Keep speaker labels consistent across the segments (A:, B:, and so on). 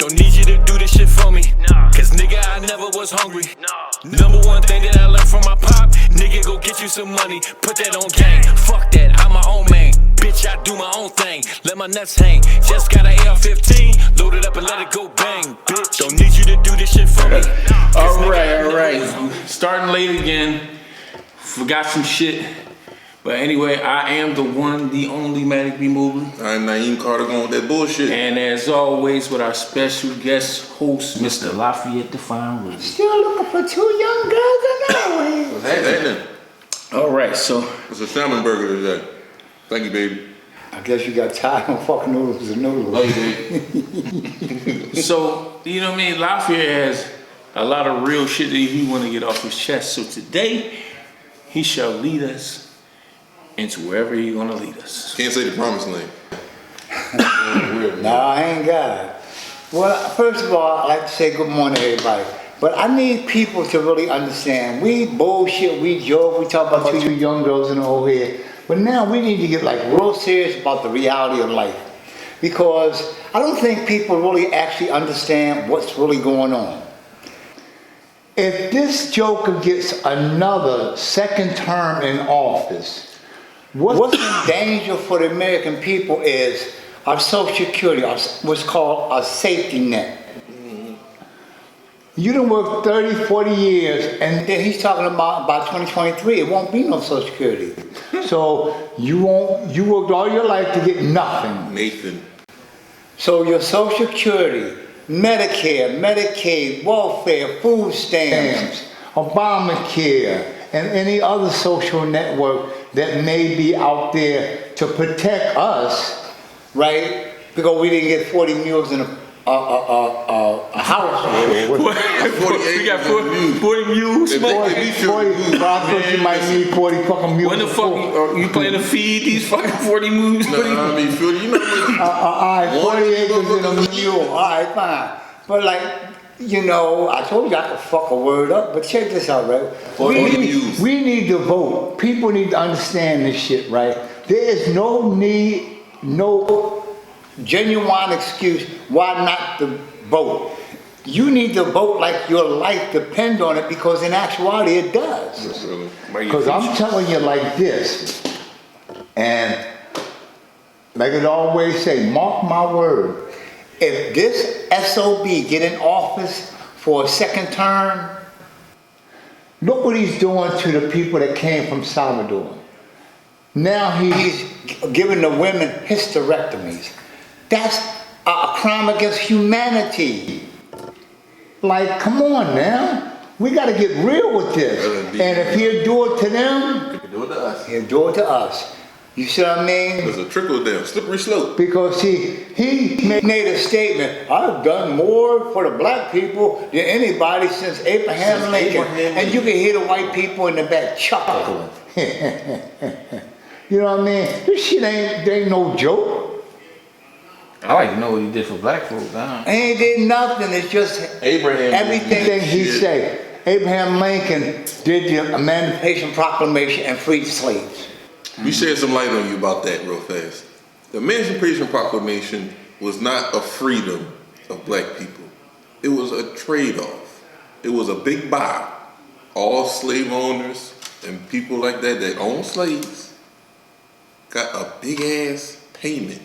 A: Don't need you to do this shit for me. Cause nigga, I never was hungry. Number one thing that I learned from my pop, nigga, go get you some money, put that on game. Fuck that, I'm my own man. Bitch, I do my own thing, let my nuts hang. Just got an AR-15, load it up and let it go bang. Bitch, don't need you to do this shit for me.
B: Alright. Starting late again. Forgot some shit. But anyway, I am the one, the only Matic B. Mobley.
C: I'm Naeem Carter going with that bullshit.
B: And as always, with our special guest host, Mr. Lafayette Define Williams.
D: Still looking for 2 young girls in Norway.
C: What's happening?
B: Alright, so.
C: It's a salmon burger today. Thank you, baby.
D: I guess you got tired of fucking noodles and noodles.
C: Oh, you did.
B: So, you know what I mean? Lafayette has a lot of real shit that he want to get off his chest. So today, he shall lead us into wherever he's gonna lead us.
C: Can't say the promised land.
D: No, I ain't got it. Well, first of all, I'd like to say good morning to everybody. But I need people to really understand. We bullshit, we joke, we talk about 2 young girls in the old head. But now we need to get like real serious about the reality of life. Because I don't think people really actually understand what's really going on. If this joker gets another second term in office, what's in danger for the American people is our Social Security, what's called a safety net. You done work 30, 40 years, and then he's talking about by 2023, it won't be no Social Security. So you worked all your life to get nothing.
C: Nathan.
D: So your Social Security, Medicare, Medicaid, welfare, food stamps, Obamacare, and any other social network that may be out there to protect us, right? Because we didn't get 40 mules in a house.
B: We got 40 mules.
D: 40, but I thought you might need 40 fucking mules.
B: When the fuck are you planning to feed these fucking 40 mules?
C: No, I mean, Phil, you know what?
D: Alright, 40 acres in a mule. Alright, fine. But like, you know, I told you I could fuck a word up, but check this out, right? We need to vote. People need to understand this shit, right? There is no need, no genuine excuse why not to vote. You need to vote like your life depends on it, because in actuality it does. Because I'm telling you like this, and like it always say, mark my word, if this SOB get in office for a second term, look what he's doing to the people that came from Salvador. Now he's giving the women hysterectomies. That's a crime against humanity. Like, come on now. We gotta get real with this. And if he'll do it to them,
C: Do it to us.
D: he'll do it to us. You see what I mean?
C: There's a trickle down, slippery slope.
D: Because he made a statement, I've done more for the black people than anybody since Abraham Lincoln. And you can hear the white people in the back chuckling. You know what I mean? This shit ain't no joke.
B: I like to know what he did for black folks.
D: Ain't did nothing. It's just
C: Abraham.
D: everything he said. Abraham Lincoln did the Emancipation Proclamation and freed slaves.
C: We shed some light on you about that real fast. The Emancipation Proclamation was not a freedom of black people. It was a trade-off. It was a big buy. All slave owners and people like that own slaves got a big ass payment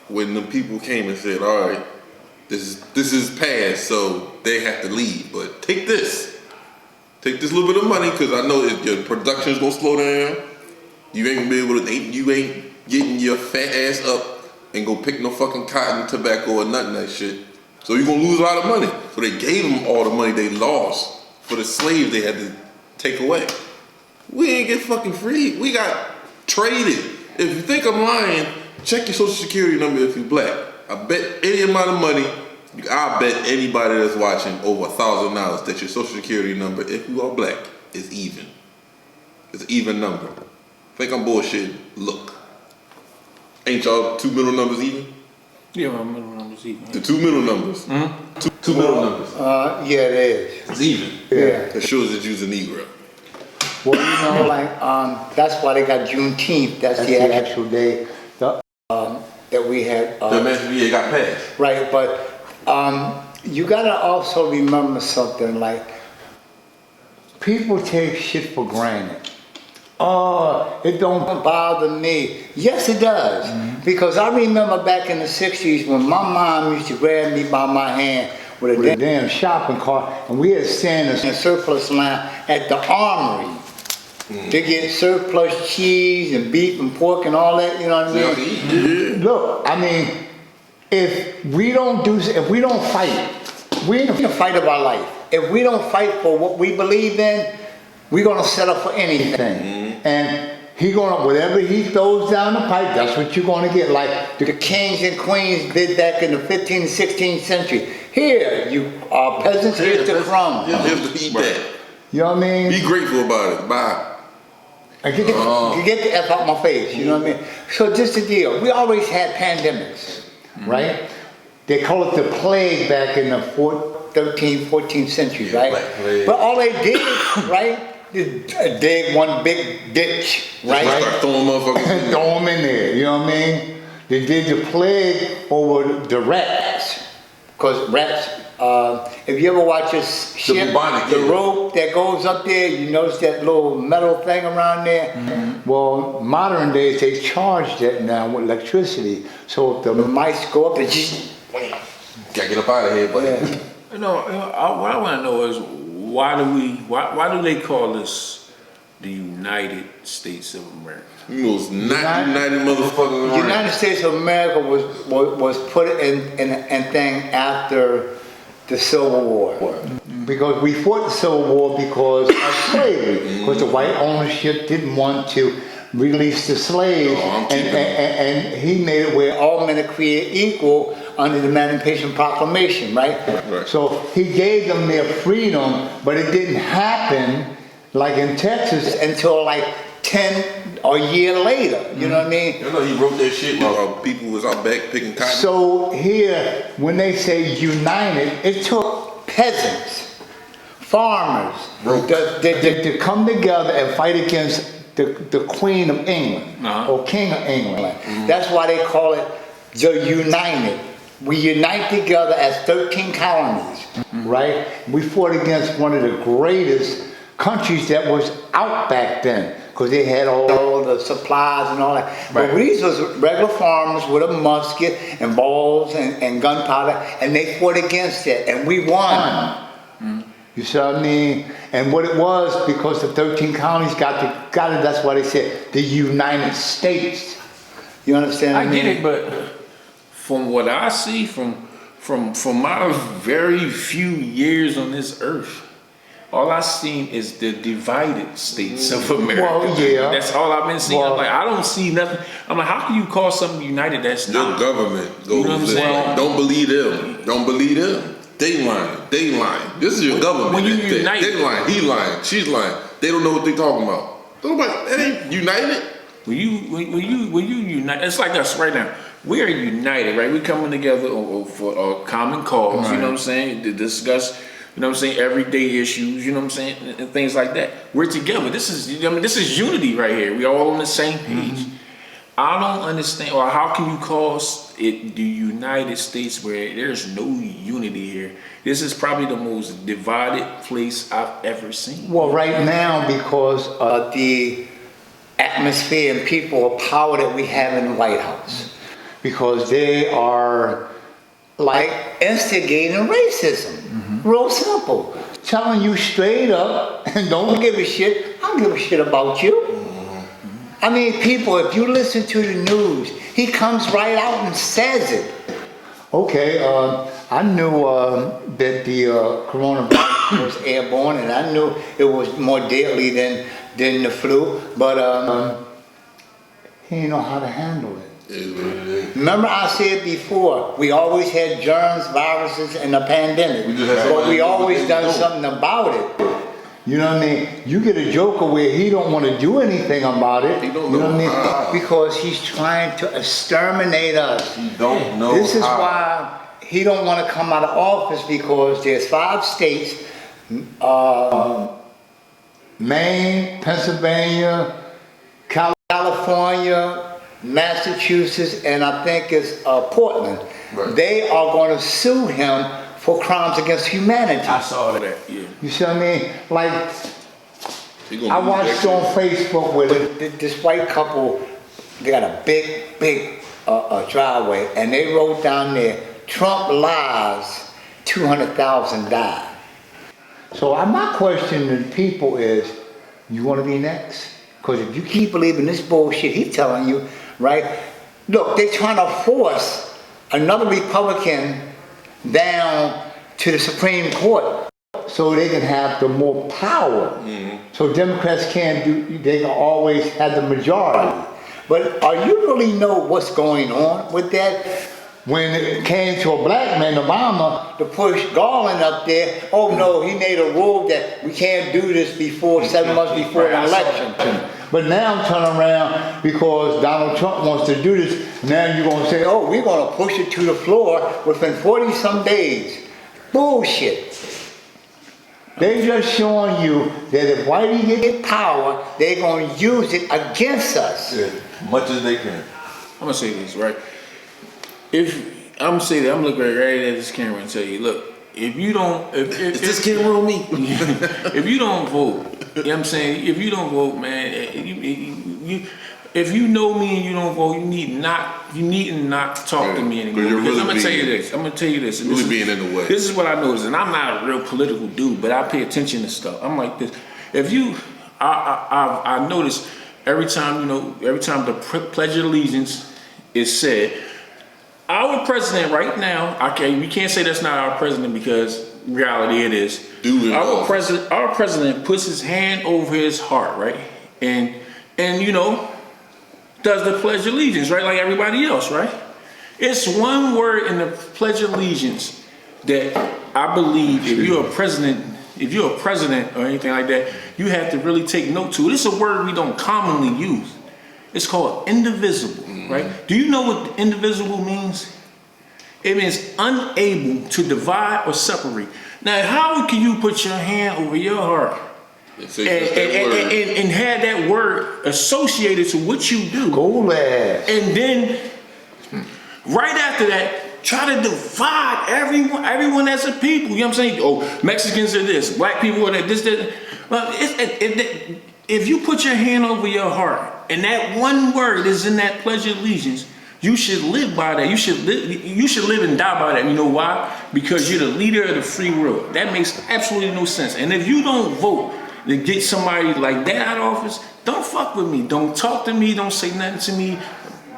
C: when the people came and said, all right, this is passed, so they have to leave. But take this little bit of money, because I know if your production is gonna slow down, you ain't gonna be able to, you ain't getting your fat ass up and go pick no fucking cotton, tobacco, or nothing that shit. So you're gonna lose a lot of money. So they gave them all the money they lost for the slaves they had to take away. We ain't get fucking free. We got traded. If you think I'm lying, check your Social Security number if you're black. I bet any amount of money, I bet anybody that's watching over $1,000 that your Social Security number, if you are black, is even. It's an even number. Think I'm bullshit? Look. Ain't y'all 2 middle numbers even?
B: Yeah, my middle numbers even.
C: The 2 middle numbers.
B: Mm-hmm.
C: Two middle numbers.
D: Yeah, it is.
C: It's even.
D: Yeah.
C: That shows that you's a Negro.
D: Well, you know, like, that's why they got Juneteenth. That's the actual day that we had.
C: The Emancipation got passed.
D: Right, but You gotta also remember something, like, people take shit for granted. Oh, it don't bother me. Yes, it does. Because I remember back in the 60s when my mom used to grab me by my hand with a damn shopping cart, and we had stand in the surplus line at the armory to get surplus cheese and beef and pork and all that, you know what I mean? Look, I mean, if we don't fight, we ain't gonna fight about life. If we don't fight for what we believe in, we're gonna settle for anything. And he gonna, whatever he throws down the pipe, that's what you're gonna get. Like the kings and queens did back in the 15th, 16th century. Here, you peasants, here's the crumbs.
C: Here's to eat that.
D: You know what I mean?
C: Be grateful about it. Bye.
D: Get the F out my face, you know what I mean? So just the deal. We always had pandemics, right? They call it the plague back in the 13th, 14th century, right? But all they did, right, is dig one big ditch, right?
C: Start throwing motherfuckers
D: Throw them in there, you know what I mean? They did the plague over the rats. Because rats, if you ever watch a ship, the rope that goes up there, you notice that little metal thing around there? Well, modern days, they charge that now with electricity. So if the mice go up, they just...
C: Gotta get up out of here, buddy.
D: Yeah.
B: You know, what I want to know is why do they call this the United States of America?
C: You most not united motherfuckers around.
D: United States of America was put in thing after the Civil War. Because we fought the Civil War because of slavery. Because the white ownership didn't want to release the slaves. And he made it where all men are created equal under the Emancipation Proclamation, right? So he gave them their freedom, but it didn't happen like in Texas until like 10 or a year later, you know what I mean?
C: You know he wrote that shit while people was out back picking cotton.
D: So here, when they say united, it took peasants, farmers, to come together and fight against the Queen of England, or King of England. That's why they call it the United. We unite together as 13 colonies, right? We fought against one of the greatest countries that was out back then, because they had all the supplies and all that. But these was regular farmers with a musket and balls and gunpowder, and they fought against it, and we won. You see what I mean? And what it was, because the 13 colonies got it, that's why they said the United States. You understand what I mean?
B: I get it, but from what I see, from my very few years on this earth, all I've seen is the divided states of America.
D: Well, yeah.
B: That's all I've been seeing.
D: Well,
B: like, I don't see nothing. I'm like, how can you call something united that's
C: Your
B: not?
C: government goes,
B: You know what I'm saying?
C: don't believe them. Don't believe them. They lying. They lying. This is your government.
B: When you unite,
C: they lying. He lying. She's lying. They don't know what they talking about. Nobody. That ain't united.
B: When you unite, it's like us right now. We are united, right? We're coming together for a common cause. You know what I'm saying? To discuss, you know what I'm saying, everyday issues. You know what I'm saying, and things like that. We're together. This is unity right here. We all on the same page. I don't understand, or how can you call it the United States where there's no unity here? This is probably the most divided place I've ever seen.
D: Well, right now, because of the atmosphere and people of power that we have in the White House, because they are like instigating racism. Real simple. Telling you straight up, and don't give a shit, I don't give a shit about you. I mean, people, if you listen to the news, he comes right out and says it. Okay, I knew that the coronavirus was airborne, and I knew it was more deadly than the flu, but he didn't know how to handle it. Remember I said before, we always had germs, viruses, and a pandemic, but we always done something about it. You know what I mean? You get a joker where he don't want to do anything about it.
C: He don't
D: you know
C: know
D: what I
C: how.
D: mean? Because he's trying to exterminate us.
C: He don't know
D: This is
C: how.
D: why he don't want to come out of office, because there's 5 states, Maine, Pennsylvania, California, Massachusetts, and I think it's Portland,
C: Right.
D: they are going to sue him for crimes against humanity.
B: I saw that. Yeah.
D: You see what I mean? Like,
C: He gonna
D: I
C: lose
D: watched
C: that
D: on
C: case.
D: Facebook where this white couple, they got a big driveway, and they wrote down there, Trump lies, 200,000 died. So my question to the people is, you want to be next? Because if you keep believing this bullshit he's telling you, right? Look, they're trying to force another Republican down to the Supreme Court so they can have the more power. So Democrats can't do, they can always have the majority. But are you really know what's going on with that? When it came to a black man, Obama, to push Garland up there, oh no, he made a rule that we can't do this before 7 months before the election. But now I'm turning around because Donald Trump wants to do this. Now you're going to say, oh, we're going to push it to the floor within 40 some days. Bullshit. They're just showing you that if whitey get power, they're going to use it against us.
C: As much as they can.
B: I'm gonna say this, right? If I'm gonna say that, I'm looking right at this camera and tell you, look, if you don't, if
C: This camera on me.
B: if you don't vote, you know what I'm saying? If you don't vote, man, if you know me and you don't vote, you need not to talk to me anymore.
C: Because you're
B: Because
C: really
B: I'm gonna tell you
C: being-
B: this. I'm gonna tell you this. and
C: Really
B: this is-
C: being in the way.
B: This is what I noticed, and I'm not a real political dude, but I pay attention to stuff. I'm like this. If you, I notice every time the Pledge of Allegiance is said, our president right now, we can't say that's not our president because reality it is. Our president puts his hand over his heart, right, and does the Pledge of Allegiance, right, like everybody else, right? It's one word in the Pledge of Allegiance that I believe if you're a president or anything like that, you have to really take note to. This is a word we don't commonly use. It's called indivisible, right? Do you know what indivisible means? It means unable to divide or separate. Now, how can you put your hand over your heart and have that word associated to what you do?
D: Go ahead.
B: And then right after that, try to divide everyone as a people. You know what I'm saying? Oh, Mexicans are this, black people are that, this. Well, if you put your hand over your heart and that one word is in that Pledge of Allegiance, you should live by that. You should live and die by that. You know why? Because you're the leader of the free world. That makes absolutely no sense. And if you don't vote to get somebody like that out of office, don't fuck with me. Don't talk to me. Don't say nothing to me.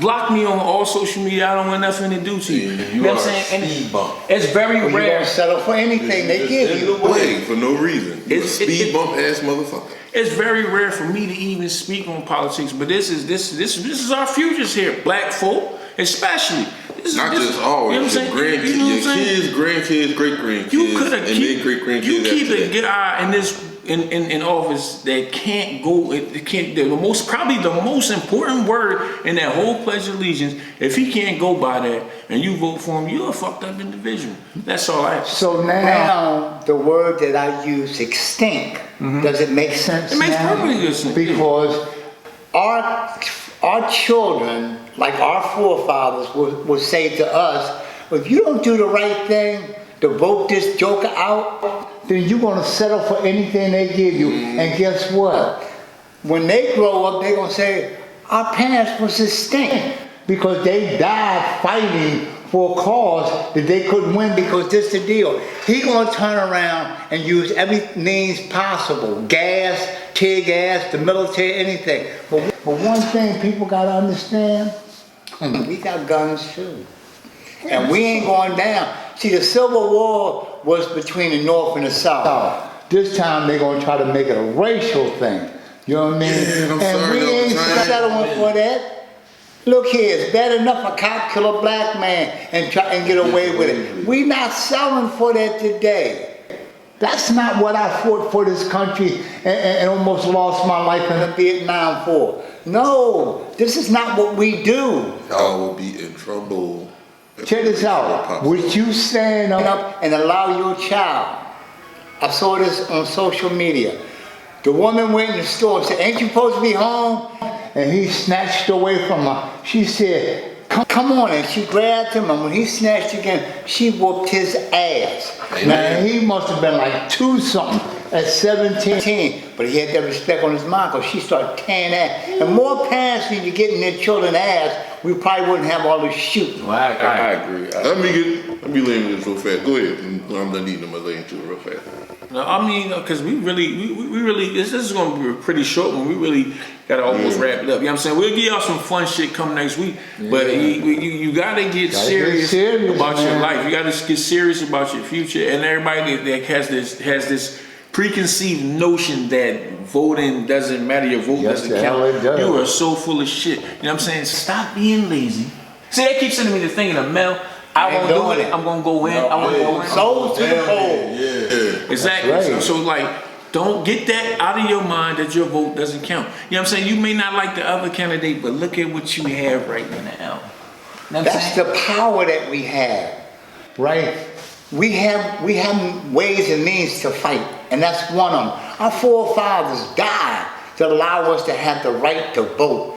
B: Block me on all social media. I don't want nothing to do to you.
C: You
B: know
C: are
B: what I'm
C: a
B: saying?
C: speed bump.
B: It's very
D: You're
B: rare.
D: going to settle for anything they give you.
C: Way for no reason. You a
B: It's-
C: speed bump ass motherfucker.
B: It's very rare for me to even speak on politics, but this is our futures here, black folk, especially.
C: Not just ours,
B: you know what I'm saying?
C: your grandkids,
B: You know what I'm
C: your
B: saying?
C: kids, grandkids, great grandkids,
B: You could have
C: and their great grandkids.
B: you keep
C: after
B: a
C: that.
B: good eye in this in office that can't go. It can't. The most probably the most important word in that whole Pledge of Allegiance. If he can't go by that, and you vote for him, you're a fucked up individual. That's all I have to say.
D: So now the word that I use, extinct, does it make sense?
B: It makes
D: now?
B: perfectly good sense.
D: Because our children, like our forefathers, would say to us, if you don't do the right thing to vote this joker out, then you're going to settle for anything they give you. And guess what? When they grow up, they're going to say, our parents was extinct because they died fighting for a cause that they couldn't win because this is the deal. He gonna turn around and use every means possible, gas, tear gas, the military, anything. But one thing people gotta understand, we got guns too. And we ain't going down. See, the Civil War was between the North and the South. This time they're gonna try to make it a racial thing. You know what I mean?
C: Yeah, I'm
D: and
C: sorry,
D: we ain't
C: Uncle Tom.
D: settling for that. Look here, it's bad enough a cop kill a black man and try and get away with it. We not selling for that today. That's not what I fought for this country and almost lost my life in the Vietnam for. No, this is not what we do.
C: Y'all will be in trouble.
D: Check this out. Would you stand up and allow your child? I saw this on social media. The woman went in the store and said, ain't you supposed to be home? And he snatched away from her. She said, come on, and she grabbed him, and when he snatched again, she whooped his ass.
C: Amen.
D: Now, he must have been like 2-something at 17, but he had that respect on his mind because she started tearing ass. And more parents need to get in their children's ass, we probably wouldn't have all this shooting.
B: Well, I agree.
C: Let me lay into this real fast. Go ahead. When I'm done eating, I'm gonna lay into it real fast.
B: No, I mean, because we really, this is going to be a pretty short one. We really got to almost wrap it up. You know what I'm saying? We'll give y'all some fun shit come next week, but you got to get serious about your life. You got to get serious about your future. And everybody that has this preconceived notion that voting doesn't matter, your vote doesn't count. You are so full of shit. You know what I'm saying? Stop being lazy. See, they keep sending me the thing in the mail. I won't do it. I'm gonna go in. I want to go in.
D: Souls to the poll.
C: Yeah.
B: Exactly.
D: Right.
B: So like, don't get that out of your mind that your vote doesn't count. You know what I'm saying? You may not like the other candidate, but look at what you have right now. You know what I'm
D: That's
B: saying?
D: the power that we have, right? We have ways and means to fight, and that's one of them. Our forefathers died to allow us to have the right to vote.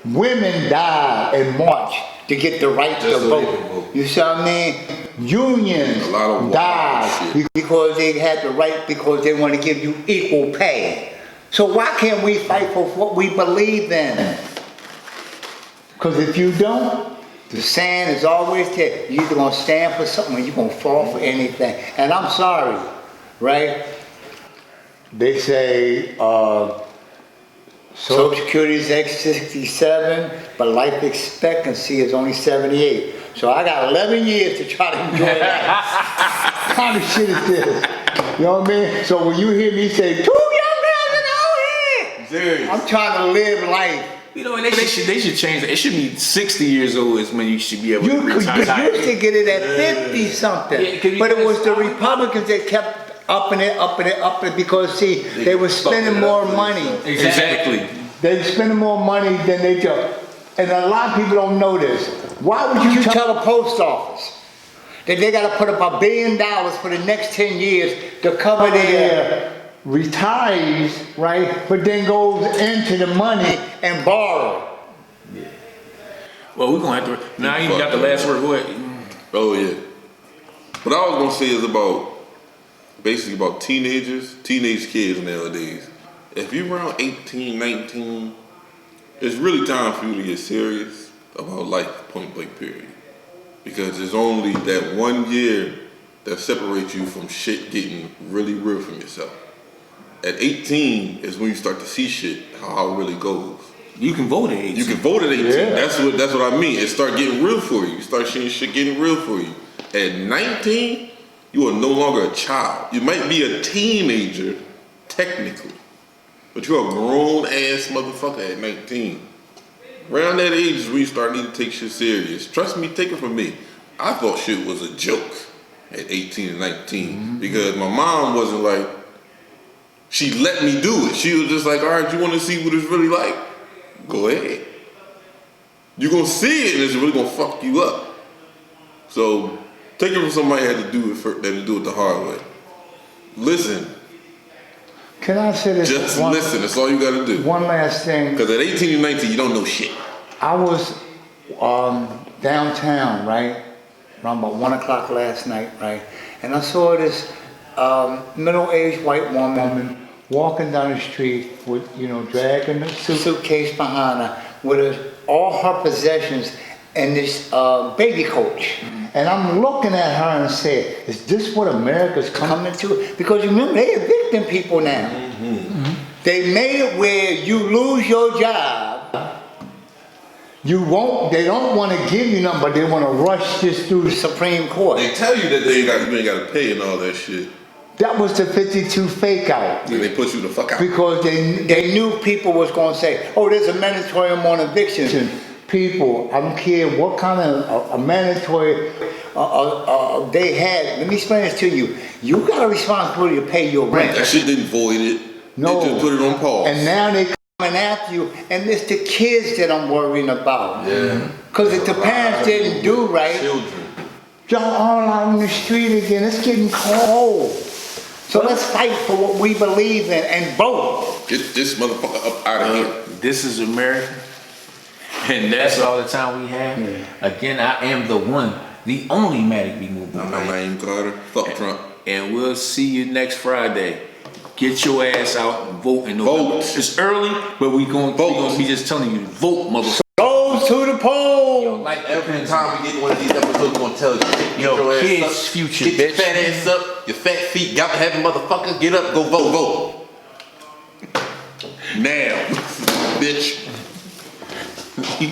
D: Women died and marched to get the right to vote. You see what I mean? Unions
C: A lot of
D: died
C: shit.
D: because they had the right, because they want to give you equal pay. So why can't we fight for what we believe in? Because if you don't, the saying is always there. You're either going to stand for something or you're going to fall for anything. And I'm sorry, right? They say Social Security is X67, but life expectancy is only 78. So I got 11 years to try to enjoy that. What kind of shit is this? You know what I mean? So when you hear me say, 2 young girls and old head, I'm trying to live life.
B: You know, they should change that. It should be 60 years old is when you should be able to retire.
D: You used to get it at 50 something, but it was the Republicans that kept upping it because see, they were spending more money.
B: Exactly.
D: They were spending more money than they do. And a lot of people don't know this. Why would you tell the post office that they got to put up $1 billion for the next 10 years to cover their retirees, right? But then goes into the money and borrow.
B: Well, we're going to have to, now you got the last word. Go ahead.
C: Oh yeah. What I was gonna say is basically about teenage kids nowadays. If you're around 18, 19, it's really time for you to get serious about life, point blank period. Because there's only that 1 year that separates you from shit getting really real from yourself. At 18 is when you start to see shit, how it really goes.
B: You can vote at 18.
C: You can vote at 18.
D: Yeah.
C: That's what I mean. It start getting real for you. You start seeing shit getting real for you. At 19, you are no longer a child. You might be a teenager, technically, but you're a grown ass motherfucker at 19. Around that age is when you start needing to take shit serious. Trust me, take it from me. I thought shit was a joke at 18 and 19 because my mom wasn't like, she let me do it. She was just like, all right, you want to see what it's really like? Go ahead. You're going to see it and it's really going to fuck you up. So take it from somebody that had to do it the hard way. Listen.
D: Can I say this?
C: Just listen. That's all you got to do.
D: One last thing.
C: Because at 18 and 19, you don't know shit.
D: I was downtown, right? Around about 1 o'clock last night, right? And I saw this middle-aged white woman walking down the street with, dragging a suitcase behind her with all her possessions and this baby coach. And I'm looking at her and saying, is this what America's coming to? Because remember, they're evicting people now. They made it where you lose your job. They don't want to give you nothing, but they want to rush this through the Supreme Court.
C: They tell you that you ain't got to pay and all that shit.
D: That was the 52 fake out.
C: And they push you the fuck out.
D: Because they knew people was going to say, oh, there's a moratorium on evictions. People, I don't care what kind of a mandatory they had. Let me explain this to you. You got a responsibility to pay your rent.
C: That shit didn't void it.
D: No.
C: They just put it on pause.
D: And now they coming after you, and it's the kids that I'm worrying about.
C: Yeah.
D: Because if the parents didn't do right,
C: Children.
D: y'all all out on the street again. It's getting cold. So let's fight for what we believe in and vote.
C: Get this motherfucker up out of here.
B: This is America. And that's all the time we have. Again, I am the one, the only Matic B Movement.
C: I'm Naeem Carter. Fuck Trump.
B: And we'll see you next Friday. Get your ass out and vote in November.
C: Vote.
B: It's early, but we gonna be just telling you, vote, motherfucker.
D: Go to the poll.
E: Like every time we get one of these episodes, we're gonna tell you, get your
B: kids'
E: ass up,
B: future,
E: get
B: bitch.
E: your fat ass up, your fat feet, got to have motherfuckers, get up, go vote.
C: Now, bitch.